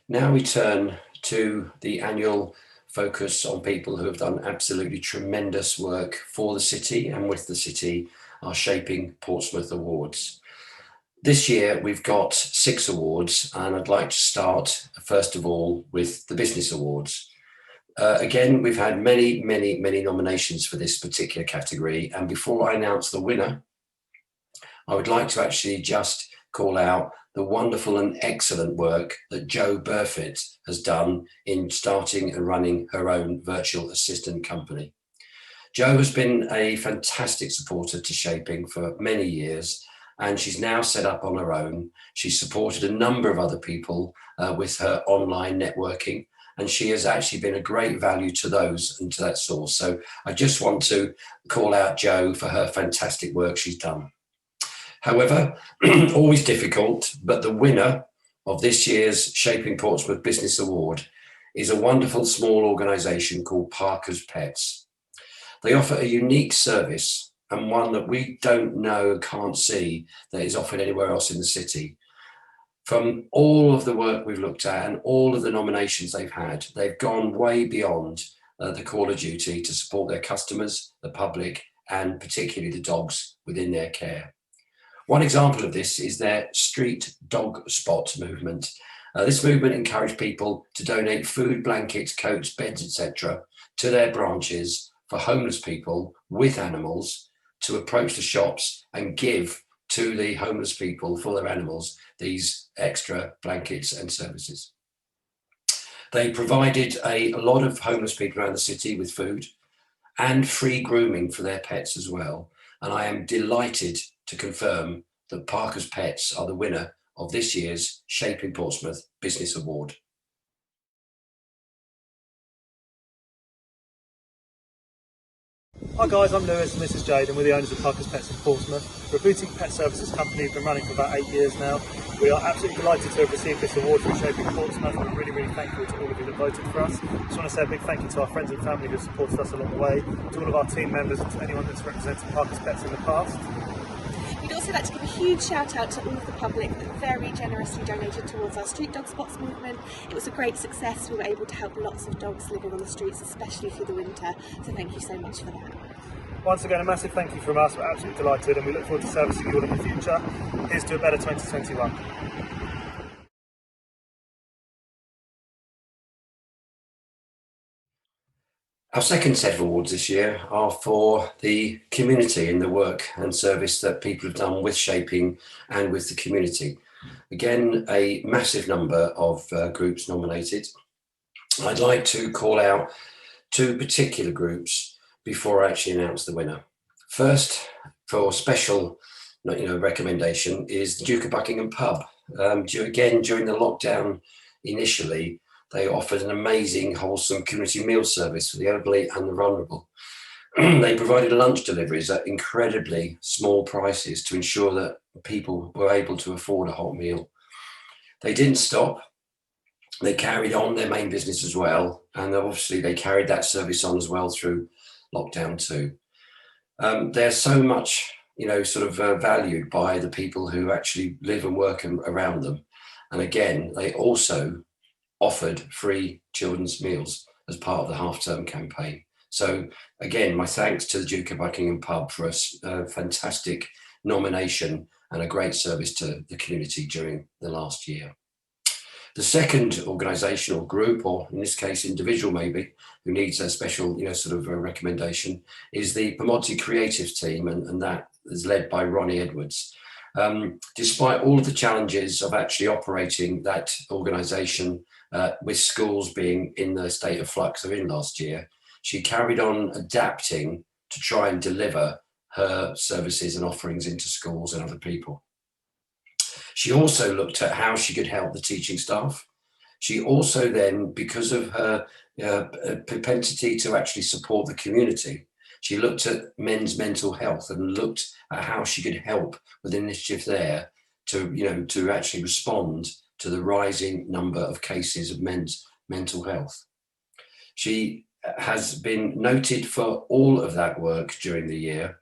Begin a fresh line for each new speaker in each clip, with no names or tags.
Now we turn to the annual focus on people who have done absolutely tremendous work for the city and with the city, our Shaping Portsmouth Awards. This year we've got 6 awards, and I'd like to start first of all with the Business Awards. Again, we've had many nominations for this particular category, and before I announce the winner, I would like to actually just call out the wonderful and excellent work that Jo Burfitt has done in starting and running her own virtual assistant company. Jo has been a fantastic supporter to Shaping for many years, and she's now set up on her own. She's supported a number of other people with her online networking, and she has actually been a great value to those and to that source. So I just want to call out Jo for her fantastic work she's done. However, always difficult, but the winner of this year's Shaping Portsmouth Business Award is a wonderful small organisation called Parker's Pets. They offer a unique service, and one that we don't know, can't see, that is offered anywhere else in the city. From all of the work we've looked at and all of the nominations they've had, they've gone way beyond the call of duty to support their customers, the public, and particularly the dogs within their care. One example of this is their Street Dog Spot movement. This movement encouraged people to donate food, blankets, coats, beds, etc. to their branches for homeless people with animals to approach the shops and give to the homeless people for their animals these extra blankets and services. They provided a lot of homeless people around the city with food and free grooming for their pets as well. And I am delighted to confirm that Parker's Pets are the winner of this year's Shaping Portsmouth Business Award.
Hi guys, I'm Lewis and this is Jade, and we're the owners of Parker's Pets in Portsmouth. We're a boutique pet services company, we've been running for about 8 years now. We are absolutely delighted to have received this award from Shaping Portsmouth. We're really thankful to all of you that voted for us. Just want to say a big thank you to our friends and family who supported us along the way, to all of our team members and to anyone that's represented Parker's Pets in the past.
We'd also like to give a huge shout out to all of the public that very generously donated towards our Street Dog Spots movement. It was a great success. We were able to help lots of dogs living on the streets, especially through the winter. So thank you so much for that.
Once again, a massive thank you from us. We're absolutely delighted and we look forward to servicing you all in the future. Here's to a better 2021.
Our second set of awards this year are for the community and the work and service that people have done with Shaping and with the community. Again, a massive number of groups nominated. I'd like to call out 2 particular groups before I actually announce the winner. First, for special recommendation, is the Duke of Buckingham pub. Again, during the lockdown initially, they offered an amazing, wholesome community meal service for the elderly and the vulnerable. They provided lunch deliveries at incredibly small prices to ensure that people were able to afford a hot meal. They didn't stop. They carried on their main business as well, and obviously they carried that service on as well through lockdown too. They're so much, valued by the people who actually live and work around them. And again, they also offered free children's meals as part of the half-term campaign. So again, my thanks to the Duke of Buckingham pub for a fantastic nomination and a great service to the community during the last year. The second organisation or group, or in this case individual maybe, who needs a special recommendation is the Pomodzi Creative Team, and that is led by Ronnie Edwards. Despite all of the challenges of actually operating that organisation with schools being in the state of flux they're in last year, she carried on adapting to try and deliver her services and offerings into schools and other people. She also looked at how she could help the teaching staff. She also then, because of her propensity to actually support the community, she looked at men's mental health and looked at how she could help with an initiative there to actually respond to the rising number of cases of men's mental health. She has been noted for all of that work during the year,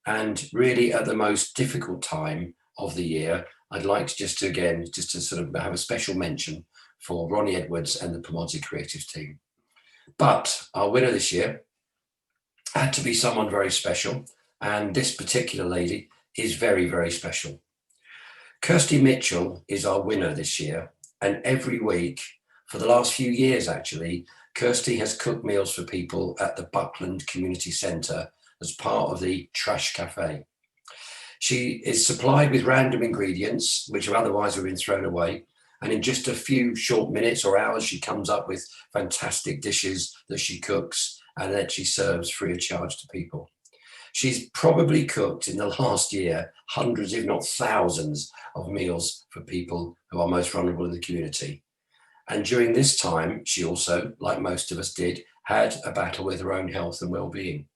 and really at the most difficult time of the year, I'd like to just to have a special mention for Ronnie Edwards and the Pomodzi Creative team. But our winner this year had to be someone very special, and this particular lady is very, very special. Kirsty Mitchell is our winner this year, and every week, for the last few years actually, Kirsty has cooked meals for people at the Buckland Community Centre as part of the Trash Cafe. She is supplied with random ingredients, which otherwise would have been thrown away. And in just a few short minutes or hours, she comes up with fantastic dishes that she cooks and that she serves free of charge to people. She's probably cooked in the last year hundreds, if not thousands, of meals for people who are most vulnerable in the community. And during this time, she also, like most of us did, had a battle with her own health and well-being.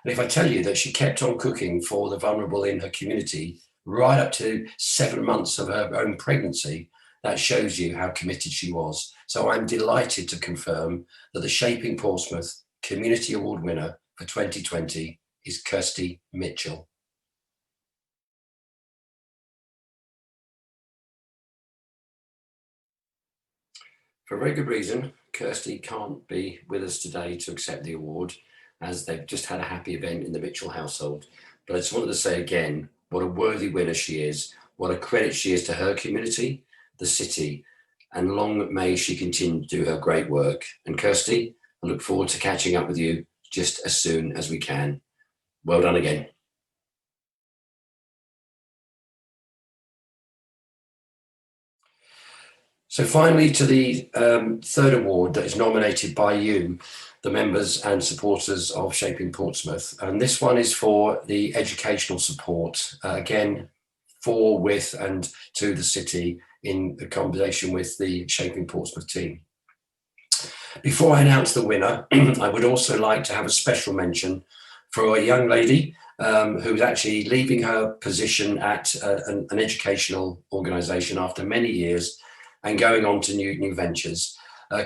And if I tell you that she kept on cooking for the vulnerable in her community right up to 7 months of her own pregnancy, that shows you how committed she was. So I'm delighted to confirm that the Shaping Portsmouth Community Award winner for 2020 is Kirsty Mitchell. For a very good reason, Kirsty can't be with us today to accept the award, as they've just had a happy event in the Mitchell household. But I just wanted to say again, what a worthy winner she is, what a credit she is to her community, the city, and long may she continue to do her great work. And Kirsty, I look forward to catching up with you just as soon as we can. Well done again. So finally, to the third award that is nominated by you, the members and supporters of Shaping Portsmouth. And this one is for the educational support, again, for, with, and to the city in combination with the Shaping Portsmouth team. Before I announce the winner, I would also like to have a special mention for a young lady who's actually leaving her position at an educational organisation after many years and going on to new ventures.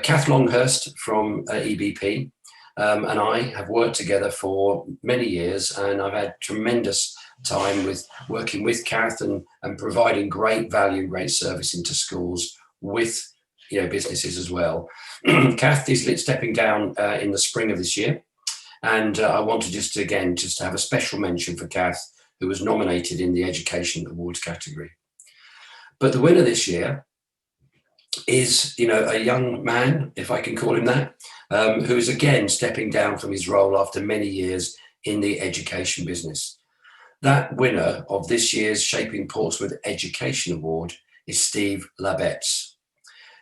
Kath Longhurst from EBP and I have worked together for many years, and I've had tremendous time with working with Kath and providing great value, great service into schools with businesses as well. Kath is stepping down in the spring of this year, and I want to just to have a special mention for Kath, who was nominated in the Education Awards category. But the winner this year is, a young man, if I can call him that, who is again stepping down from his role after many years in the education business. That winner of this year's Shaping Portsmouth Education Award is Steve Labetz.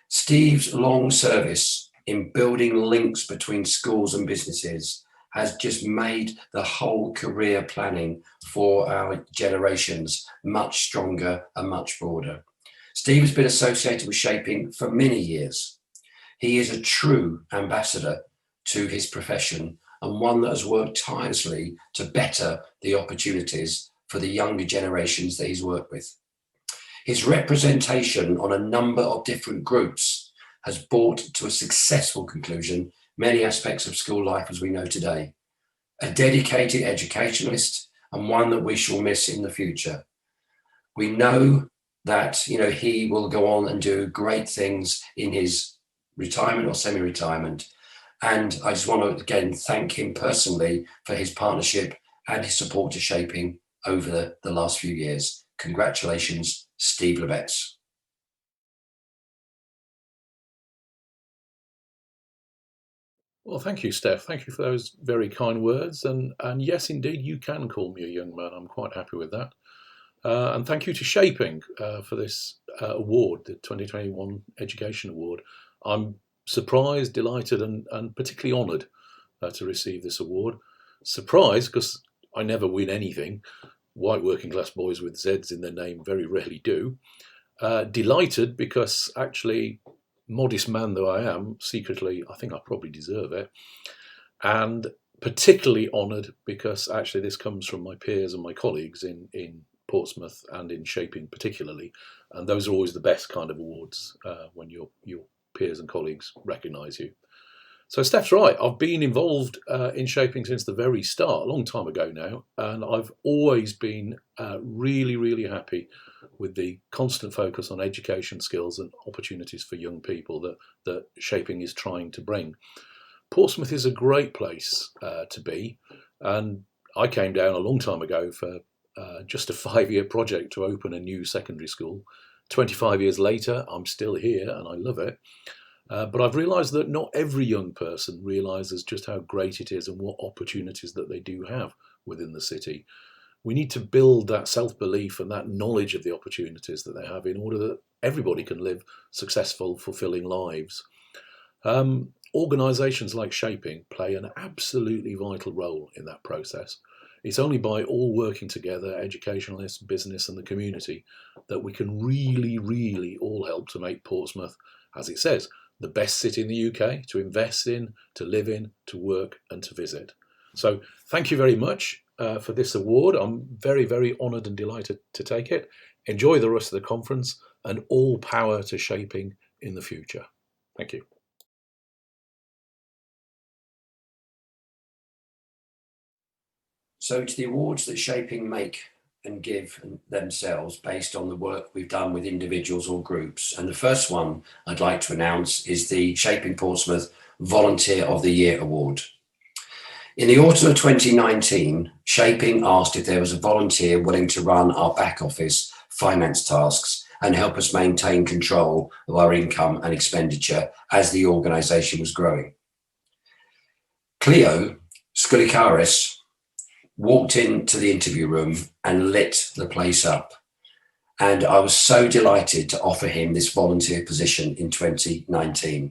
Steve's long service in building links between schools and businesses has just made the whole career planning for our generations much stronger and much broader. Steve has been associated with Shaping for many years. He is a true ambassador to his profession and one that has worked tirelessly to better the opportunities for the younger generations that he's worked with. His representation on a number of different groups has brought to a successful conclusion many aspects of school life as we know today. A dedicated educationalist and one that we shall miss in the future. We know that he will go on and do great things in his retirement or semi-retirement. And I just want to again thank him personally for his partnership and his support to Shaping over the last few years. Congratulations, Steve Labetz.
Well, thank you, Steph. Thank you for those very kind words. And yes, indeed, you can call me a young man. I'm quite happy with that. And thank you to Shaping for this award, the 2021 Education Award. I'm surprised, delighted, and particularly honoured to receive this award. Surprised because I never win anything. White working class boys with Zs in their name very rarely do. Delighted because actually, modest man though I am, secretly I think I probably deserve it. And particularly honoured because actually this comes from my peers and my colleagues in Portsmouth and in Shaping particularly, and those are always the best kind of awards when your peers and colleagues recognise you. So Steph's right. I've been involved in shaping since the very start, a long time ago now, and I've always been really, really happy with the constant focus on education skills and opportunities for young people that shaping is trying to bring. Portsmouth is a great place to be, and I came down a long time ago for just a 5-year project to open a new secondary school. 25 years later, I'm still here and I love it. But I've realised that not every young person realises just how great it is and what opportunities that they do have within the city. We need to build that self-belief and that knowledge of the opportunities that they have in order that everybody can live successful, fulfilling lives. Organisations like Shaping play an absolutely vital role in that process. It's only by all working together, educationalists, business and the community, that we can really, really all help to make Portsmouth, as it says, the best city in the UK to invest in, to live in, to work and to visit. So thank you very much for this award. I'm very, very honoured and delighted to take it. Enjoy the rest of the conference and all power to Shaping in the future. Thank you.
So to the awards that Shaping make and give themselves based on the work we've done with individuals or groups. And the first one I'd like to announce is the Shaping Portsmouth Volunteer of the Year Award. In the autumn of 2019, Shaping asked if there was a volunteer willing to run our back office finance tasks and help us maintain control of our income and expenditure as the organisation was growing. Cleo Skoulikaris walked into the interview room and lit the place up. And I was so delighted to offer him this volunteer position in 2019.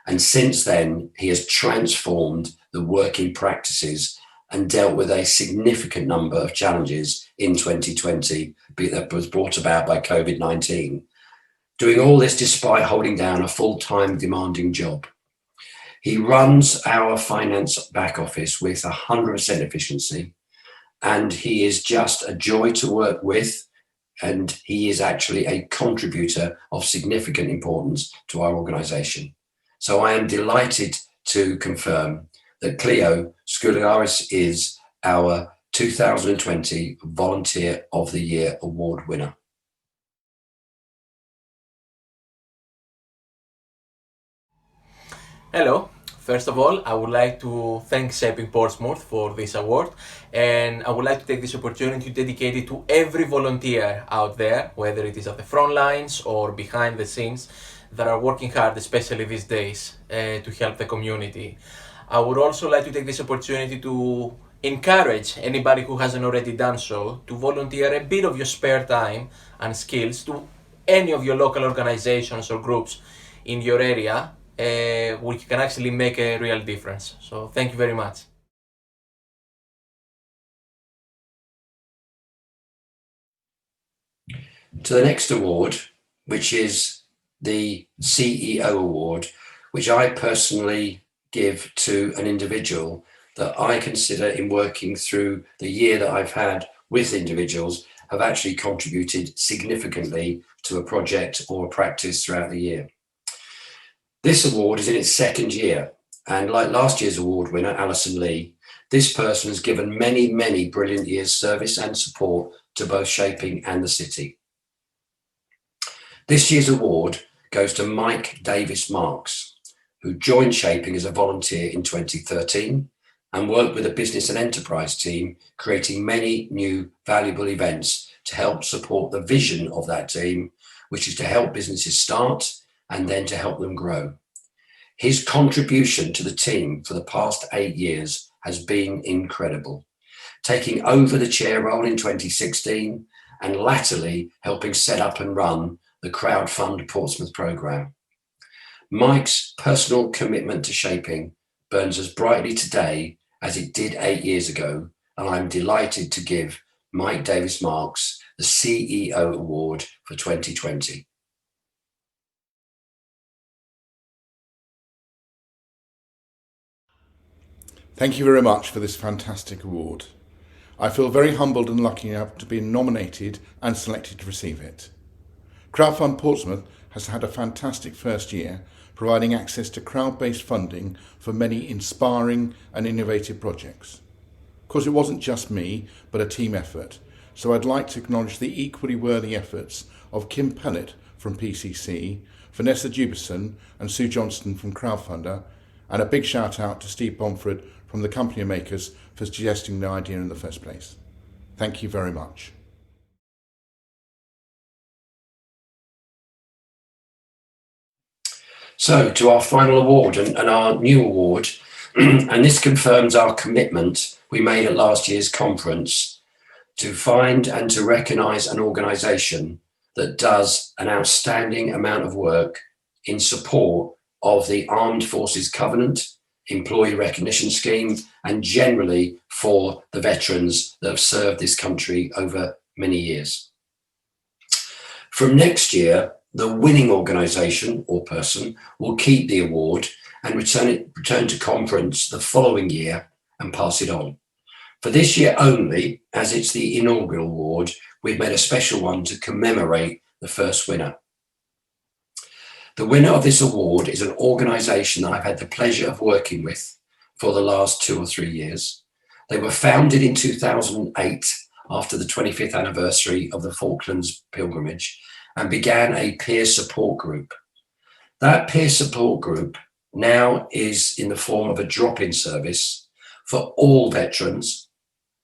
And since then, he has transformed the working practices and dealt with a significant number of challenges in 2020 that was brought about by COVID-19. Doing all this despite holding down a full-time demanding job. He runs our finance back office with 100% efficiency. And he is just a joy to work with, and he is actually a contributor of significant importance to our organisation. So I am delighted to confirm that Cleo Skoulikaris is our 2020 Volunteer of the Year Award winner.
Hello. First of all, I would like to thank Shaping Portsmouth for this award, and I would like to take this opportunity to dedicate it to every volunteer out there, whether it is at the front lines or behind the scenes, that are working hard, especially these days, to help the community. I would also like to take this opportunity to encourage anybody who hasn't already done so to volunteer a bit of your spare time and skills to any of your local organizations or groups in your area, which can actually make a real difference. So thank you very much.
To the next award, which is the CEO award, which I personally give to an individual that I consider, in working through the year that I've had with individuals, have actually contributed significantly to a project or a practice throughout the year. This award is in its second year, and like last year's award winner, Alison Lee, this person has given many, many brilliant years' service and support to both Shaping and the city. This year's award goes to Mike Davis Marks, who joined Shaping as a volunteer in 2013 and worked with a business and enterprise team, creating many new valuable events to help support the vision of that team, which is to help businesses start and then to help them grow. His contribution to the team for the past 8 years has been incredible, taking over the chair role in 2016 and latterly helping set up and run the Crowdfund Portsmouth programme. Mike's personal commitment to Shaping burns as brightly today as it did 8 years ago, and I'm delighted to give Mike Davis Marks the CEO Award for 2020.
Thank you very much for this fantastic award. I feel very humbled and lucky enough to be nominated and selected to receive it. Crowdfund Portsmouth has had a fantastic first year, providing access to crowd-based funding for many inspiring and innovative projects. Of course, it wasn't just me, but a team effort, so I'd like to acknowledge the equally worthy efforts of Kim Pellett from PCC, Vanessa Jubison and Sue Johnston from Crowdfunder, and a big shout out to Steve Bomford from the Company Makers for suggesting the idea in the first place. Thank you very much.
So to our final award and our new award, and this confirms our commitment we made at last year's conference to find and to recognise an organisation that does an outstanding amount of work in support of the Armed Forces Covenant, Employee Recognition Scheme, and generally for the veterans that have served this country over many years. From next year, the winning organisation or person will keep the award and return to conference the following year and pass it on. For this year only, as it's the inaugural award, we've made a special one to commemorate the first winner. The winner of this award is an organisation that I've had the pleasure of working with for the last 2 or 3 years. They were founded in 2008 after the 25th anniversary of the Falklands pilgrimage and began a peer support group. That peer support group now is in the form of a drop-in service for all veterans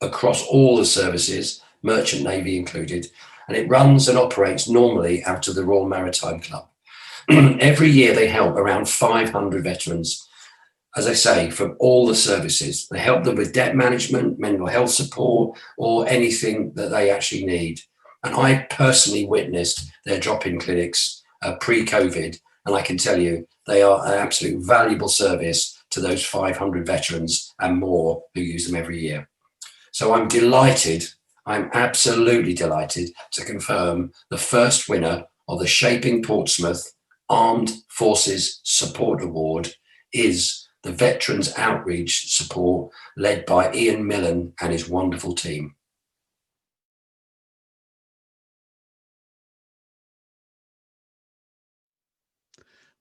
across all the services, Merchant Navy included, and it runs and operates normally out of the Royal Maritime Club. Every year they help around 500 veterans, as I say, from all the services. They help them with debt management, mental health support, or anything that they actually need. And I personally witnessed their drop-in clinics pre-COVID, and I can tell you they are an absolute valuable service to those 500 veterans and more who use them every year. So I'm delighted, I'm absolutely delighted to confirm the first winner of the Shaping Portsmouth Armed Forces Support Award is the Veterans Outreach Support led by Ian Millen and his wonderful team.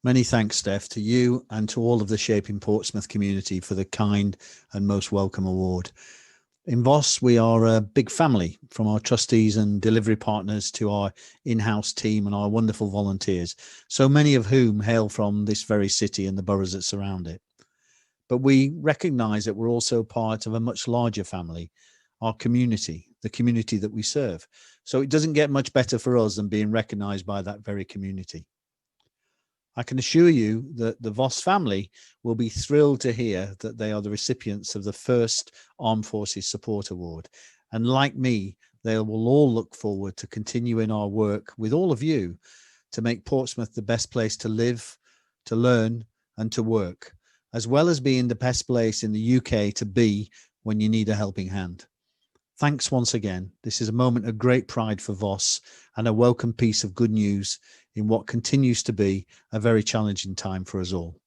Many thanks, Stef, to you and to all of the Shaping Portsmouth community for the kind and most welcome award. In Voss, we are a big family, from our trustees and delivery partners to our in-house team and our wonderful volunteers, so many of whom hail from this very city and the boroughs that surround it. But we recognise that we're also part of a much larger family, our community, the community that we serve. So it doesn't get much better for us than being recognised by that very community. I can assure you that the Voss family will be thrilled to hear that they are the recipients of the first Armed Forces Support Award. And like me, they will all look forward to continuing our work with all of you to make Portsmouth the best place to live, to learn and to work, as well as being the best place in the UK to be when you need a helping hand. Thanks once again. This is a moment of great pride for Voss and a welcome piece of good news in what continues to be a very challenging time for us all.